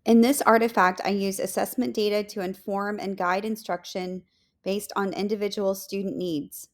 In this artifact, I use assessment data to inform and guide instruction based on individual student needs.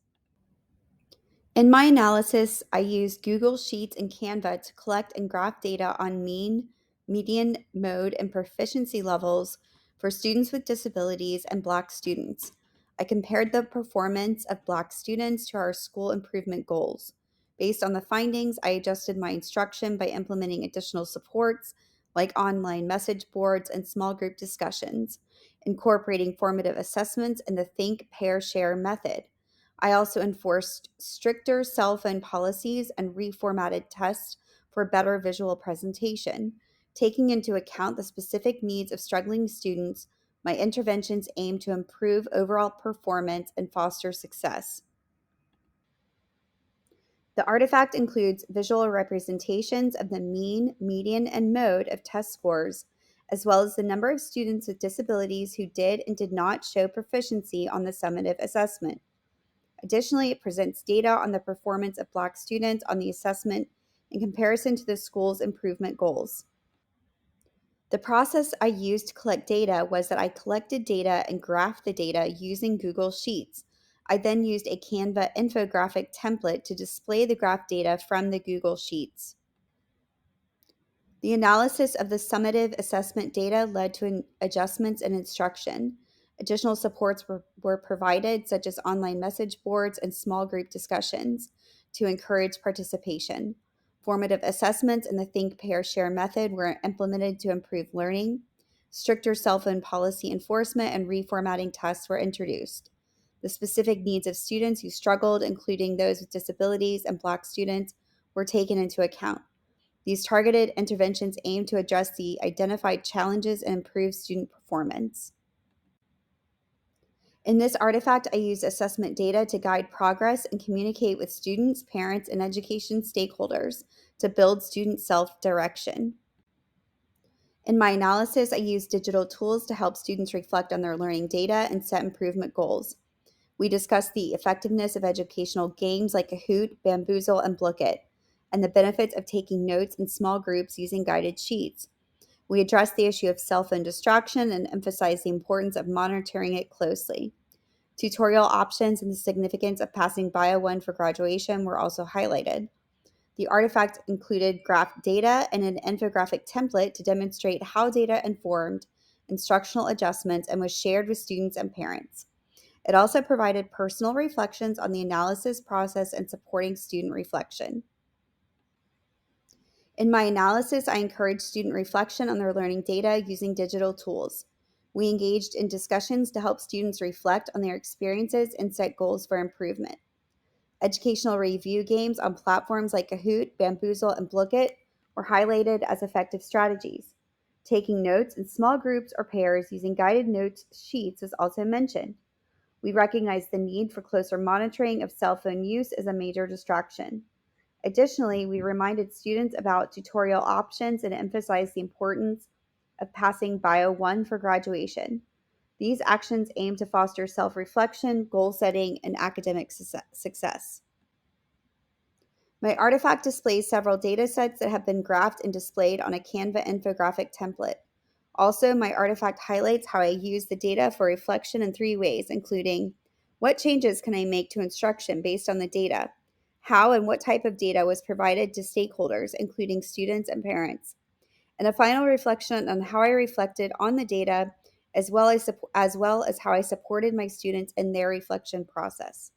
In my analysis, I used Google Sheets and Canva to collect and graph data on mean, median, mode, and proficiency levels for students with disabilities and Black students. I compared the performance of Black students to our school improvement goals. Based on the findings, I adjusted my instruction by implementing additional supports like online message boards and small group discussions, incorporating formative assessments and the think, pair, share method. I also enforced stricter cell phone policies and reformatted tests for better visual presentation. Taking into account the specific needs of struggling students, my interventions aim to improve overall performance and foster success. The artifact includes visual representations of the mean, median, and mode of test scores, as well as the number of students with disabilities who did and did not show proficiency on the summative assessment. Additionally, it presents data on the performance of Black students on the assessment in comparison to the school's improvement goals. The process I used to collect data was that I collected data and graphed the data using Google Sheets. I then used a Canva infographic template to display the graph data from the Google Sheets. The analysis of the summative assessment data led to adjustments in instruction. Additional supports were provided, such as online message boards and small group discussions, to encourage participation. Formative assessments and the Think, Pair, Share method were implemented to improve learning. Stricter cell phone policy enforcement and reformatting tests were introduced. The specific needs of students who struggled, including those with disabilities and Black students, were taken into account. These targeted interventions aim to address the identified challenges and improve student performance. In this artifact, I use assessment data to guide progress and communicate with students, parents, and education stakeholders to build student self direction. In my analysis, I use digital tools to help students reflect on their learning data and set improvement goals. We discussed the effectiveness of educational games like Kahoot, Bamboozle, and Book It, and the benefits of taking notes in small groups using guided sheets. We addressed the issue of cell phone distraction and emphasized the importance of monitoring it closely. Tutorial options and the significance of passing Bio 1 for graduation were also highlighted. The artifact included graph data and an infographic template to demonstrate how data informed instructional adjustments and was shared with students and parents. It also provided personal reflections on the analysis process and supporting student reflection. In my analysis, I encouraged student reflection on their learning data using digital tools. We engaged in discussions to help students reflect on their experiences and set goals for improvement. Educational review games on platforms like Kahoot, Bamboozle, and Book It were highlighted as effective strategies. Taking notes in small groups or pairs using guided notes sheets was also mentioned. We recognized the need for closer monitoring of cell phone use as a major distraction. Additionally, we reminded students about tutorial options and emphasized the importance of passing Bio 1 for graduation. These actions aim to foster self reflection, goal setting, and academic success. My artifact displays several data sets that have been graphed and displayed on a Canva infographic template. Also, my artifact highlights how I use the data for reflection in three ways, including what changes can I make to instruction based on the data? How and what type of data was provided to stakeholders, including students and parents? And a final reflection on how I reflected on the data as well as how I supported my students in their reflection process.